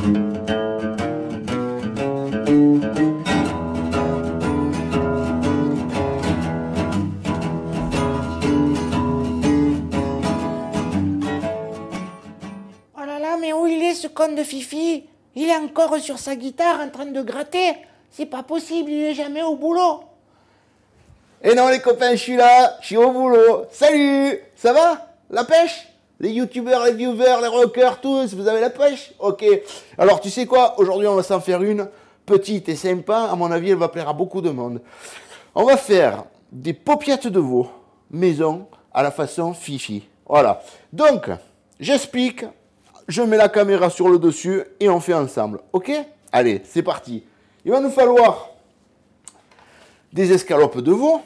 Oh là là, mais où il est ce con de Fifi? Il est encore sur sa guitare en train de gratter. C'est pas possible, il est jamais au boulot. Et non les copains, je suis là, je suis au boulot. Salut, ça va? La pêche? Les youtubeurs, les viewers, les rockers, tous, vous avez la pêche? Ok. Alors tu sais quoi? Aujourd'hui on va s'en faire une petite et sympa. À mon avis, elle va plaire à beaucoup de monde. On va faire des paupiettes de veau maison à la façon Fifi. Voilà. Donc, j'explique. Je mets la caméra sur le dessus et on fait ensemble. Ok? Allez, c'est parti. Il va nous falloir des escalopes de veau.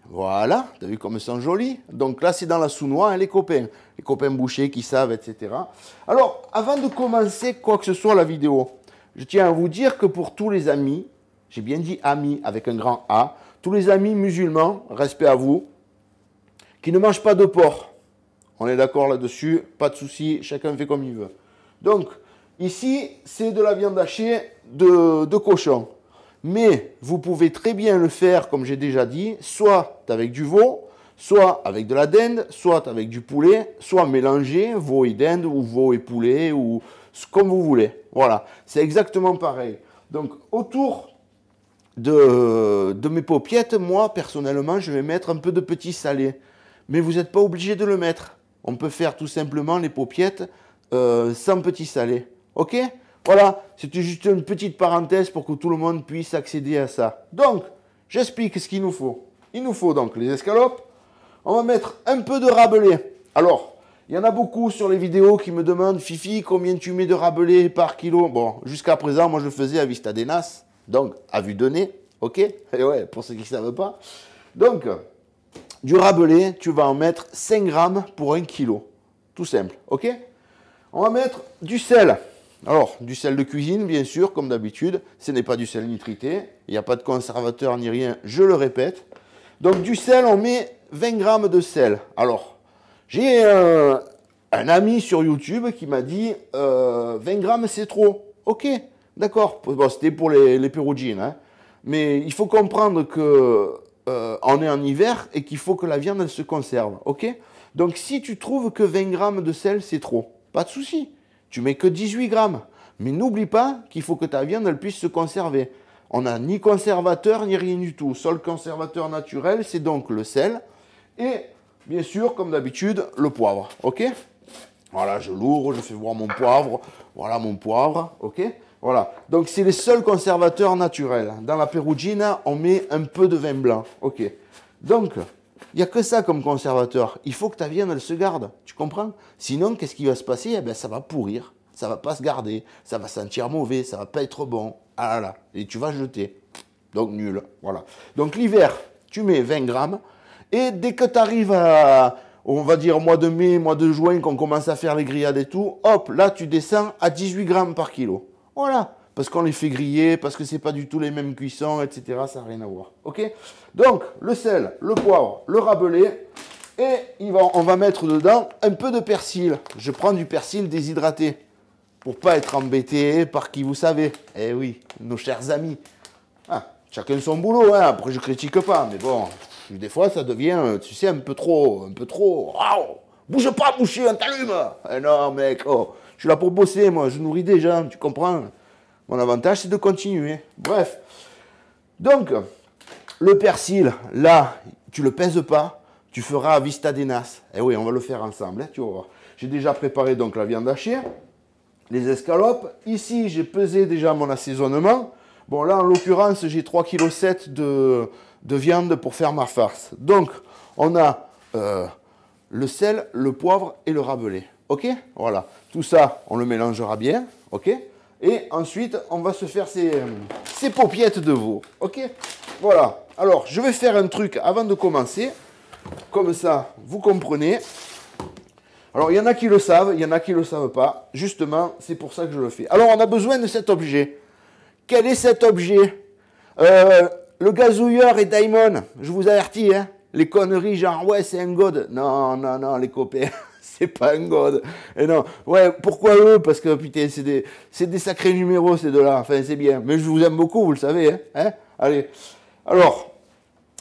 Voilà, t'as vu comme elles sont jolies. Donc là, c'est dans la sous-noix, hein, les copains bouchers qui savent, etc. Alors, avant de commencer quoi que ce soit la vidéo, je tiens à vous dire que pour tous les amis, j'ai bien dit amis avec un grand A, tous les amis musulmans, respect à vous, qui ne mangent pas de porc. On est d'accord là-dessus, pas de souci, chacun fait comme il veut. Donc, ici, c'est de la viande hachée de cochon. Mais vous pouvez très bien le faire, comme j'ai déjà dit, soit avec du veau, soit avec de la dinde, soit avec du poulet, soit mélangé, veau et dinde, ou veau et poulet, ou comme vous voulez. Voilà, c'est exactement pareil. Donc, autour de mes paupiettes, moi, personnellement, je vais mettre un peu de petit salé. Mais vous n'êtes pas obligé de le mettre. On peut faire tout simplement les paupiettes sans petit salé. Ok? Voilà, c'était juste une petite parenthèse pour que tout le monde puisse accéder à ça. Donc, j'explique ce qu'il nous faut. Il nous faut donc les escalopes. On va mettre un peu de rabelais. Alors, il y en a beaucoup sur les vidéos qui me demandent « Fifi, combien tu mets de rabelais par kilo ?» Bon, jusqu'à présent, moi je le faisais à vista des nas, donc à vue de nez. Ok? Et ouais, pour ceux qui ne savent pas. Donc, du rabelais, tu vas en mettre 5 grammes pour 1 kilo. Tout simple, ok? On va mettre du sel. Alors, du sel de cuisine, bien sûr, comme d'habitude. Ce n'est pas du sel nitrité. Il n'y a pas de conservateur ni rien, je le répète. Donc, du sel, on met 20 grammes de sel. Alors, j'ai un ami sur YouTube qui m'a dit 20 grammes, c'est trop. Ok, d'accord. Bon, c'était pour les perugines. Hein. Mais il faut comprendre que on est en hiver et qu'il faut que la viande elle se conserve, ok? Donc si tu trouves que 20 grammes de sel c'est trop, pas de souci, tu mets que 18 grammes. Mais n'oublie pas qu'il faut que ta viande elle puisse se conserver. On n'a ni conservateur ni rien du tout. Seul conservateur naturel c'est donc le sel et bien sûr comme d'habitude le poivre, ok? Voilà, je l'ouvre, je fais voir mon poivre, voilà mon poivre, ok? Voilà, donc c'est les seuls conservateurs naturels. Dans la perugine, on met un peu de vin blanc. Ok. Donc, il n'y a que ça comme conservateur. Il faut que ta viande, elle se garde. Tu comprends? Sinon, qu'est-ce qui va se passer? Eh bien, ça va pourrir. Ça ne va pas se garder. Ça va sentir mauvais. Ça ne va pas être bon. Ah là là. Et tu vas jeter. Donc, nul. Voilà. Donc, l'hiver, tu mets 20 grammes. Et dès que tu arrives à, on va dire, mois de mai, mois de juin, qu'on commence à faire les grillades et tout, hop, là, tu descends à 18 grammes par kilo. Voilà, parce qu'on les fait griller, parce que c'est pas du tout les mêmes cuissons, etc. Ça n'a rien à voir. Ok? Donc, le sel, le poivre, le rabelais, et on va mettre dedans un peu de persil. Je prends du persil déshydraté, pour pas être embêté par qui vous savez. Eh oui, nos chers amis. Ah, chacun son boulot, hein. Après je critique pas, mais bon, des fois ça devient, tu sais, un peu trop. Oh, bouge pas, boucher, on t'allume. Eh non, mec, oh. Je suis là pour bosser, moi, je nourris des gens, tu comprends? Mon avantage, c'est de continuer. Bref. Donc, le persil, là, tu le pèses pas, tu feras à vista des nas. Eh oui, on va le faire ensemble, hein, tu vas voir. J'ai déjà préparé donc la viande hachée, les escalopes. Ici, j'ai pesé déjà mon assaisonnement. Bon, là, en l'occurrence, j'ai 3,7 kg de viande pour faire ma farce. Donc, on a le sel, le poivre et le rabelais. Ok? Voilà. Tout ça, on le mélangera bien. Ok? Et ensuite, on va se faire ces paupiettes de veau. Ok? Voilà. Alors, je vais faire un truc avant de commencer. Comme ça, vous comprenez. Alors, il y en a qui le savent, il y en a qui ne le savent pas. Justement, c'est pour ça que je le fais. Alors, on a besoin de cet objet. Quel est cet objet? Le gazouilleur et Daimon, je vous avertis, hein. Les conneries genre, ouais, c'est un god. Non, non, non, les copains. c'est pas un god. Et non, ouais, pourquoi eux? Parce que putain, c'est des sacrés numéros ces deux-là. Enfin, c'est bien. Mais je vous aime beaucoup, vous le savez. Hein. Allez. Alors,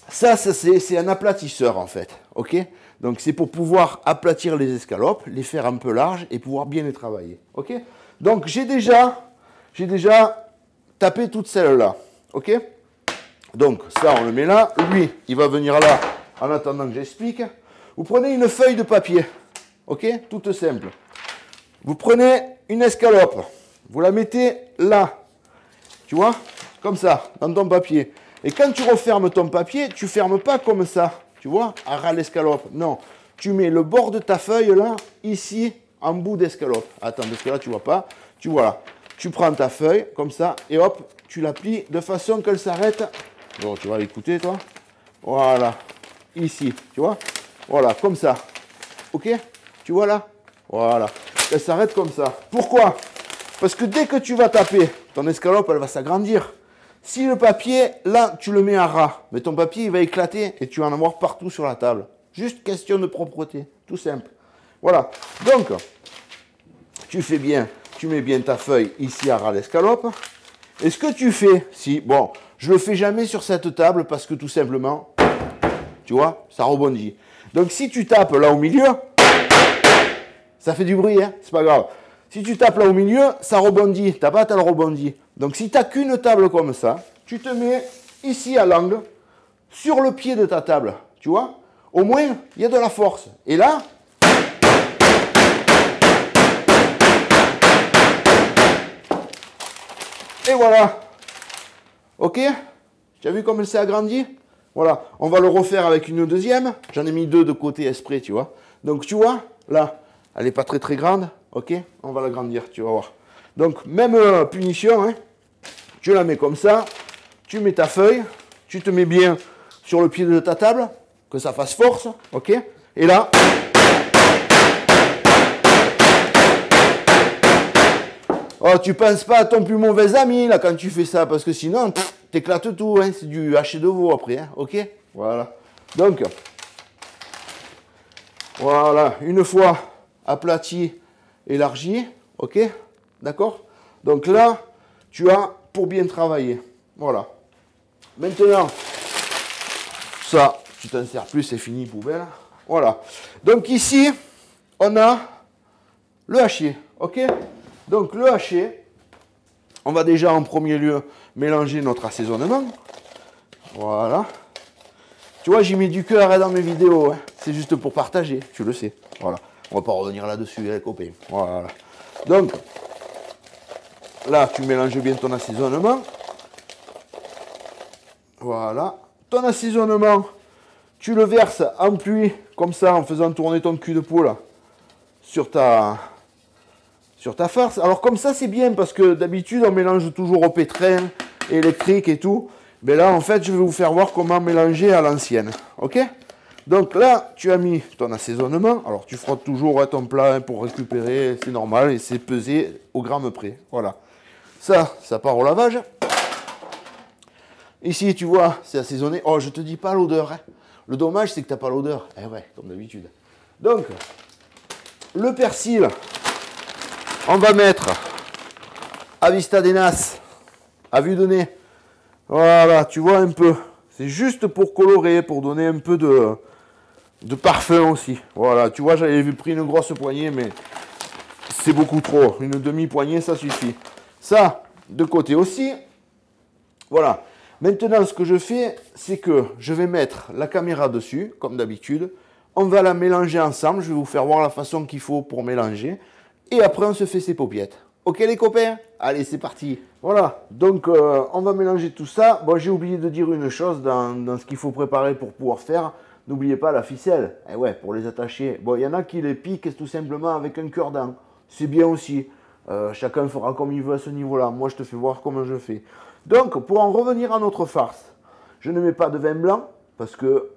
ça c'est un aplatisseur en fait. Ok? Donc c'est pour pouvoir aplatir les escalopes, les faire un peu larges et pouvoir bien les travailler. Ok? Donc j'ai déjà tapé toutes celles-là. Ok? Donc ça on le met là. Lui, il va venir là en attendant que j'explique. Vous prenez une feuille de papier. Ok? Toute simple. Vous prenez une escalope. Vous la mettez là. Tu vois? Comme ça, dans ton papier. Et quand tu refermes ton papier, tu ne fermes pas comme ça. Tu vois? À ras l'escalope. Non. Tu mets le bord de ta feuille là, ici, en bout d'escalope. Attends, parce que là, tu ne vois pas. Tu vois là. Tu prends ta feuille, comme ça, et hop, tu la plies de façon qu'elle s'arrête. Bon, tu vas l'écouter, toi. Voilà. Ici, tu vois? Voilà, comme ça. Ok? Tu vois là? Voilà. Elle s'arrête comme ça. Pourquoi? Parce que dès que tu vas taper, ton escalope, elle va s'agrandir. Si le papier, là, tu le mets à ras, mais ton papier, il va éclater et tu vas en avoir partout sur la table. Juste question de propreté, tout simple. Voilà. Donc, tu fais bien, tu mets bien ta feuille ici à ras l'escalope. Et ce que tu fais, si, bon, je le fais jamais sur cette table parce que tout simplement, tu vois, ça rebondit. Donc, si tu tapes là au milieu, ça fait du bruit, hein, c'est pas grave. Si tu tapes là au milieu, ça rebondit. Ta batte, elle rebondit. Donc, si tu n'as qu'une table comme ça, tu te mets ici à l'angle, sur le pied de ta table. Tu vois? Au moins, il y a de la force. Et là, et voilà. Ok? Tu as vu comme elle s'est agrandie? Voilà. On va le refaire avec une deuxième. J'en ai mis deux de côté exprès, tu vois. Donc, tu vois, là, elle n'est pas très très grande. Ok? On va l'agrandir, tu vas voir. Donc, même punition, hein. Tu la mets comme ça. Tu mets ta feuille. Tu te mets bien sur le pied de ta table. Que ça fasse force. Ok? Et là... Oh, tu penses pas à ton plus mauvais ami, là, quand tu fais ça. Parce que sinon, t'éclates tout, hein. C'est du haché de veau après, hein. Ok? Voilà. Donc, voilà. Une fois aplati, élargi. Ok? D'accord? Donc là, tu as pour bien travailler. Voilà. Maintenant, ça, tu t'en sers plus, c'est fini, poubelle. Voilà. Donc ici, on a le haché. Ok? Donc le haché, on va déjà en premier lieu mélanger notre assaisonnement. Voilà. Tu vois, j'y mets du cœur dans mes vidéos. Hein. C'est juste pour partager, tu le sais. Voilà. On va pas revenir là-dessus, les copains. Voilà. Donc, là, tu mélanges bien ton assaisonnement. Voilà. Ton assaisonnement, tu le verses en pluie, comme ça, en faisant tourner ton cul de poule sur ta farce. Alors comme ça, c'est bien, parce que d'habitude, on mélange toujours au pétrin, électrique et tout. Mais là, en fait, je vais vous faire voir comment mélanger à l'ancienne. Ok? Donc là, tu as mis ton assaisonnement. Alors, tu frottes toujours ton plat pour récupérer, c'est normal, et c'est pesé au gramme près. Voilà. Ça part au lavage. Ici, tu vois, c'est assaisonné. Oh, je te dis pas l'odeur. Hein. Le dommage, c'est que tu n'as pas l'odeur. Eh ouais, comme d'habitude. Donc, le persil, on va mettre à vista des nas, à vue de nez. Voilà, tu vois un peu. C'est juste pour colorer, pour donner un peu de parfum aussi. Voilà, tu vois, j'avais pris une grosse poignée, mais c'est beaucoup trop. Une demi-poignée, ça suffit. Ça, de côté aussi. Voilà. Maintenant, ce que je fais, c'est que je vais mettre la caméra dessus, comme d'habitude. On va la mélanger ensemble. Je vais vous faire voir la façon qu'il faut pour mélanger. Et après, on se fait ses paupiettes. Ok, les copains? Allez, c'est parti. Voilà. Donc, on va mélanger tout ça. Bon, j'ai oublié de dire une chose dans ce qu'il faut préparer pour pouvoir faire. N'oubliez pas la ficelle. Eh ouais, pour les attacher. Bon, il y en a qui les piquent tout simplement avec un cure-dent. C'est bien aussi. Chacun fera comme il veut à ce niveau-là. Moi, je te fais voir comment je fais. Donc, pour en revenir à notre farce, je ne mets pas de vin blanc, parce que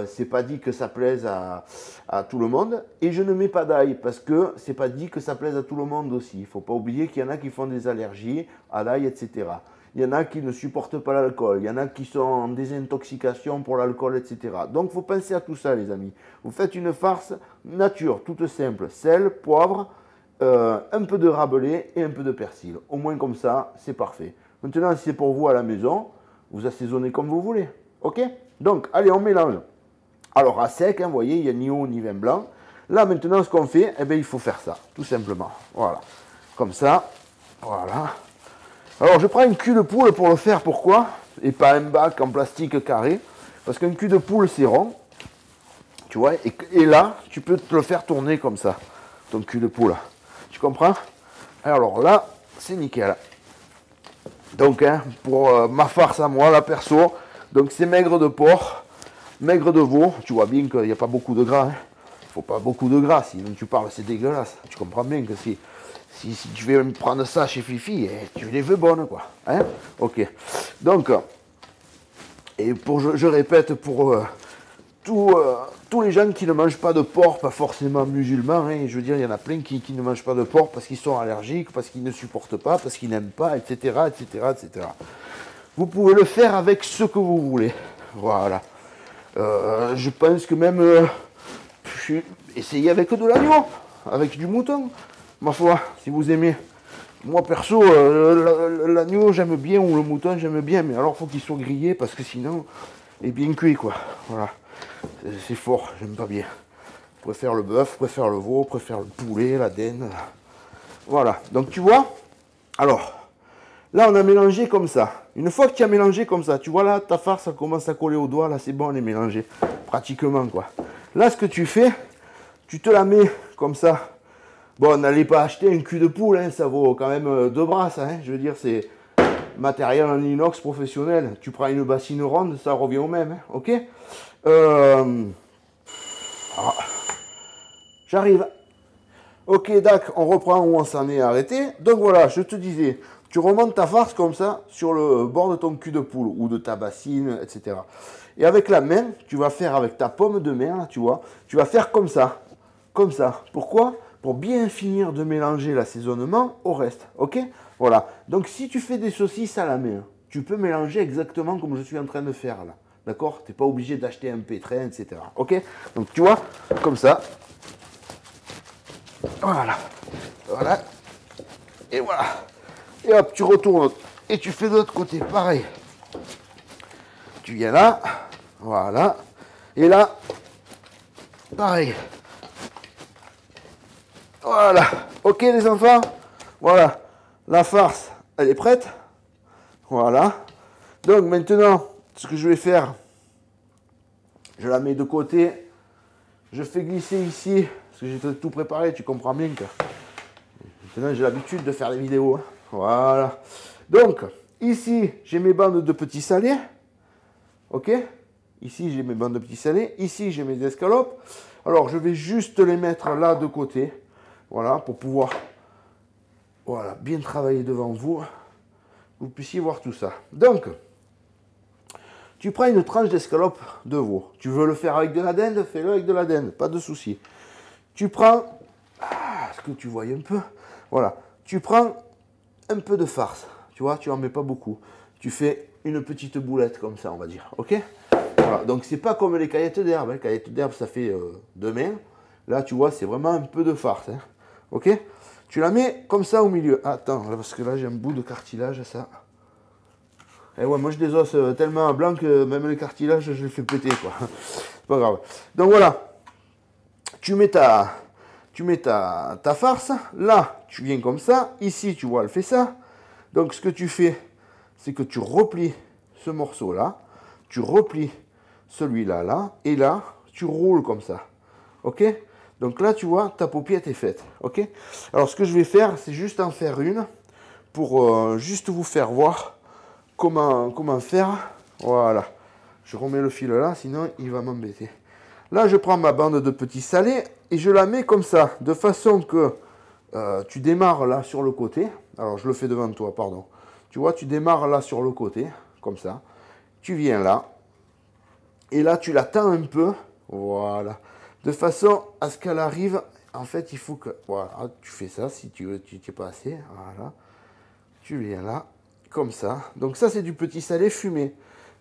c'est pas dit que ça plaise à tout le monde. Et je ne mets pas d'ail parce que c'est pas dit que ça plaise à tout le monde aussi. Il ne faut pas oublier qu'il y en a qui font des allergies à l'ail, etc. Il y en a qui ne supportent pas l'alcool. Il y en a qui sont en désintoxication pour l'alcool, etc. Donc, il faut penser à tout ça, les amis. Vous faites une farce nature, toute simple. Sel, poivre, un peu de rabelais et un peu de persil. Au moins comme ça, c'est parfait. Maintenant, si c'est pour vous à la maison, vous assaisonnez comme vous voulez. Ok? Donc, allez, on mélange. Alors, à sec, hein, vous voyez, il n'y a ni eau ni vin blanc. Là, maintenant, ce qu'on fait, eh bien, il faut faire ça, tout simplement. Voilà. Comme ça. Voilà. Alors, je prends une cul de poule pour le faire. Pourquoi? Et pas un bac en plastique carré. Parce qu'un cul de poule, c'est rond. Tu vois? Et là, tu peux te le faire tourner comme ça. Ton cul de poule. Tu comprends? Alors là, c'est nickel. Donc, hein, pour ma farce à moi, la perso, donc c'est maigre de porc, maigre de veau. Tu vois bien qu'il n'y a pas beaucoup de gras. Hein. Il ne faut pas beaucoup de gras, sinon tu parles, c'est dégueulasse. Tu comprends bien que si tu veux me prendre ça chez Fifi, tu les veux bonnes, quoi. Hein? Ok. Donc, et je répète, pour tous les gens qui ne mangent pas de porc, pas forcément musulmans, hein, je veux dire, il y en a plein qui ne mangent pas de porc parce qu'ils sont allergiques, parce qu'ils ne supportent pas, parce qu'ils n'aiment pas, etc., etc., etc. Vous pouvez le faire avec ce que vous voulez. Voilà. Je pense que même, essayez avec de l'agneau, avec du mouton, ma foi, si vous aimez. Moi, perso, l'agneau, j'aime bien, ou le mouton, j'aime bien, mais alors, il faut qu'il soit grillé, parce que sinon, il est bien cuit, quoi. Voilà. C'est fort, j'aime pas bien. Je préfère le bœuf, je préfère le veau, je préfère le poulet, la dinde. Voilà, donc tu vois, alors, là on a mélangé comme ça. Une fois que tu as mélangé comme ça, tu vois là, ta farce, ça commence à coller au doigt, là c'est bon, elle est mélangée, pratiquement quoi. Là ce que tu fais, tu te la mets comme ça. Bon, n'allez pas acheter un cul de poule, hein, ça vaut quand même 2 bras, ça, hein. Je veux dire, c'est matériel en inox professionnel. Tu prends une bassine ronde, ça revient au même, hein, ok. J'arrive. Ok, d'accord, on reprend où on s'en est arrêté. Donc voilà, je te disais, tu remontes ta farce comme ça sur le bord de ton cul de poule ou de ta bassine, etc. Et avec la main, tu vas faire avec ta paume de main, là, tu vois, tu vas faire comme ça. Comme ça. Pourquoi? Pour bien finir de mélanger l'assaisonnement au reste. Ok? Voilà. Donc si tu fais des saucisses à la main, tu peux mélanger exactement comme je suis en train de faire là. D'accord? Tu n'es pas obligé d'acheter un pétrin, etc. Ok? Donc tu vois, comme ça. Voilà. Voilà. Et voilà. Et hop, tu retournes. Et tu fais de l'autre côté. Pareil. Tu viens là. Voilà. Et là. Pareil. Voilà. Ok les enfants? Voilà. La farce, elle est prête. Voilà. Donc maintenant, ce que je vais faire, je la mets de côté. Je fais glisser ici, parce que j'ai tout préparé, tu comprends bien que maintenant j'ai l'habitude de faire des vidéos. Hein. Voilà. Donc, ici, j'ai mes bandes de petits salés. Ok? Ici, j'ai mes bandes de petits salés. Ici, j'ai mes escalopes. Alors, je vais juste les mettre là de côté. Voilà, pour pouvoir bien travailler devant vous. Vous puissiez voir tout ça. Donc, tu prends une tranche d'escalope de veau. Tu veux le faire avec de la dinde, fais-le avec de la dinde, pas de souci. Tu prends, est-ce que tu vois un peu? Voilà, tu prends un peu de farce, tu vois, tu en mets pas beaucoup. Tu fais une petite boulette comme ça, on va dire, ok? Voilà, donc c'est pas comme les caillettes d'herbe, hein. Les caillettes d'herbe, ça fait 2 mains. Là, tu vois, c'est vraiment un peu de farce, hein. Ok? Tu la mets comme ça au milieu. Attends, parce que là, j'ai un bout de cartilage, ça. Et ouais, moi, j'ai des os tellement blancs que même les cartilages, je les fais péter, quoi. C'est pas grave. Donc, voilà. Tu mets ta farce. Là, tu viens comme ça. Ici, tu vois, elle fait ça. Donc, ce que tu fais, c'est que tu replies ce morceau-là. Tu replies celui-là, là. Et là, tu roules comme ça. OK? Donc là, tu vois, ta paupiette est faite. OK? Alors, ce que je vais faire, c'est juste en faire une pour juste vous faire voir comment faire. Voilà. Je remets le fil là, sinon il va m'embêter. Là, je prends ma bande de petits salés et je la mets comme ça, de façon que tu démarres là sur le côté. Alors, je le fais devant toi, pardon. Tu vois, tu démarres là sur le côté, comme ça. Tu viens là. Et là, tu l'attends un peu. Voilà. De façon à ce qu'elle arrive. En fait, il faut que... Voilà, tu fais ça si tu veux, tu t'es pas assez. Voilà. Tu viens là, comme ça. Donc ça, c'est du petit salé fumé.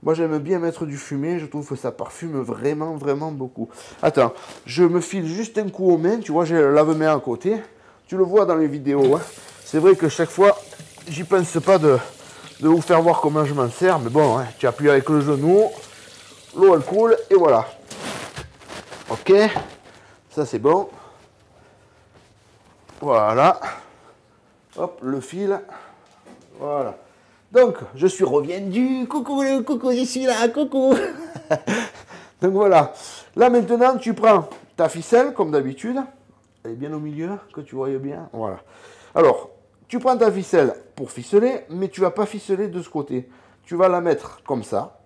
Moi, j'aime bien mettre du fumé. Je trouve que ça parfume vraiment, vraiment beaucoup. Attends, je me file juste un coup aux mains. Tu vois, j'ai le lave-main à côté. Tu le vois dans les vidéos. Hein. C'est vrai que chaque fois, j'y pense pas de vous faire voir comment je m'en sers. Mais bon, hein, tu appuies avec le genou. L'eau, elle coule. Et voilà. Ok. Ça, c'est bon. Voilà. Hop, le fil. Voilà. Donc, je suis reviendu. Coucou, coucou, je suis là. Coucou. Donc, voilà. Là, maintenant, tu prends ta ficelle, comme d'habitude. Elle est bien au milieu, que tu voyais bien. Voilà. Alors, tu prends ta ficelle pour ficeler, mais tu ne vas pas ficeler de ce côté. Tu vas la mettre comme ça.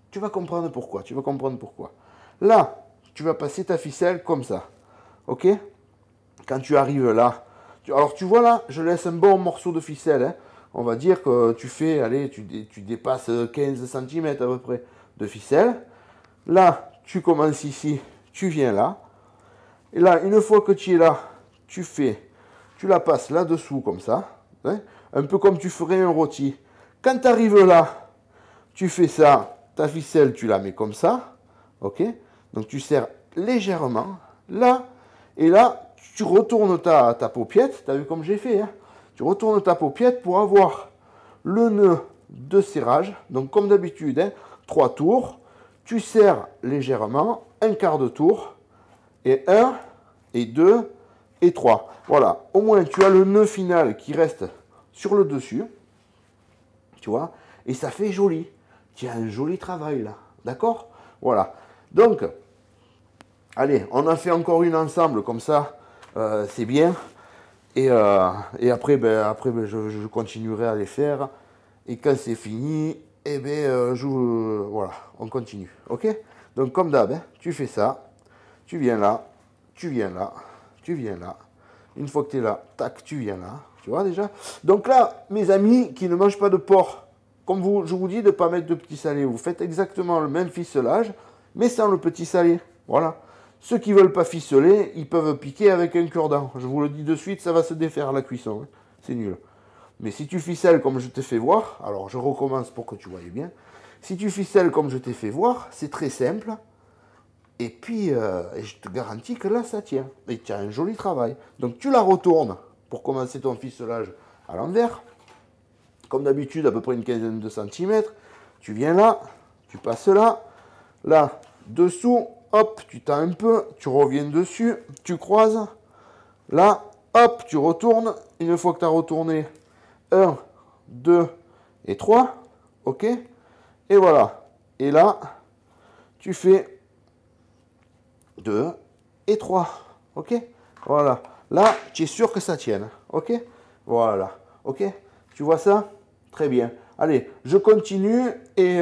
Tu vas comprendre pourquoi. Tu vas comprendre pourquoi. Là, tu vas passer ta ficelle comme ça. Ok? Quand tu arrives là, alors tu vois là, je laisse un bon morceau de ficelle. Hein. On va dire que tu fais, allez, tu dépasses 15 cm à peu près de ficelle. Là, tu commences ici, tu viens là. Et là, une fois que tu es là, tu la passes là-dessous comme ça. Hein, un peu comme tu ferais un rôti. Quand tu arrives là, tu fais ça, ta ficelle, tu la mets comme ça. Ok? Donc tu serres légèrement là. Et là, tu retournes ta paupiette. Tu as vu comme j'ai fait, hein? Tu retournes ta paupiette pour avoir le nœud de serrage. Donc, comme d'habitude, hein, 3 tours. Tu serres légèrement, un quart de tour. Et 1, et 2, et 3. Voilà. Au moins, tu as le nœud final qui reste sur le dessus. Tu vois? Et ça fait joli. Tu as un joli travail là. D'accord? Voilà. Donc, allez, on en fait encore une ensemble comme ça. C'est bien. Et après, je continuerai à les faire. Et quand c'est fini, eh ben, voilà, on continue. Ok? Donc, comme d'hab, hein, tu fais ça. Tu viens là. Tu viens là. Tu viens là. Une fois que tu es là, tac, tu viens là. Tu vois déjà? Donc là, mes amis qui ne mangent pas de porc, comme je vous dis de ne pas mettre de petit salé. Vous faites exactement le même ficelage, mais sans le petit salé. Voilà. Ceux qui ne veulent pas ficeler, ils peuvent piquer avec un cure-dent. Je vous le dis de suite, ça va se défaire à la cuisson. Hein. C'est nul. Mais si tu ficelles comme je t'ai fait voir, alors je recommence pour que tu voyes bien. Si tu ficelles comme je t'ai fait voir, c'est très simple. Et puis, je te garantis que là, ça tient. Et tu as un joli travail. Donc, tu la retournes pour commencer ton ficelage à l'envers. Comme d'habitude, à peu près une quinzaine de centimètres. Tu viens là, tu passes là. Là, dessous. Hop, tu tends un peu, tu reviens dessus, tu croises. Là, hop, tu retournes. Une fois que tu as retourné, 1, 2 et 3. Ok? Et voilà. Et là, tu fais 2 et 3. Ok? Voilà. Là, tu es sûr que ça tienne. Ok? Voilà. Ok? Tu vois ça? Très bien. Allez, je continue et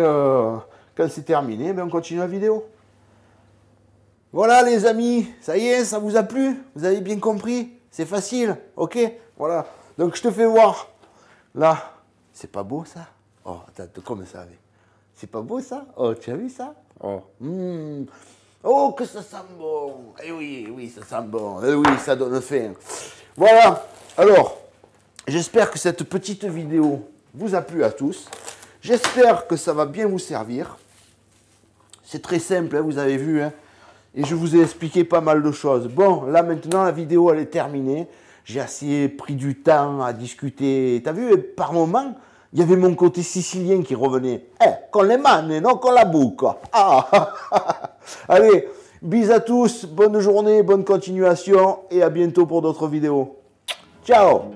quand c'est terminé, ben on continue la vidéo. Voilà les amis, ça y est, ça vous a plu? Vous avez bien compris? C'est facile, ok? Voilà, donc je te fais voir. Là, c'est pas beau ça? Oh, attends, comme ça avec. C'est pas beau ça? Oh, tu as vu ça? Oh, oh que ça sent bon! Eh oui, oui, ça sent bon. Eh oui, ça donne faim. Voilà, alors, j'espère que cette petite vidéo vous a plu à tous. J'espère que ça va bien vous servir. C'est très simple, hein, vous avez vu, hein? Et je vous ai expliqué pas mal de choses. Bon, là maintenant, la vidéo, elle est terminée. J'ai assez pris du temps à discuter. T'as vu, par moment, il y avait mon côté sicilien qui revenait. Con les mani, non con la bouca. Ah. Allez, bis à tous, bonne journée, bonne continuation et à bientôt pour d'autres vidéos. Ciao.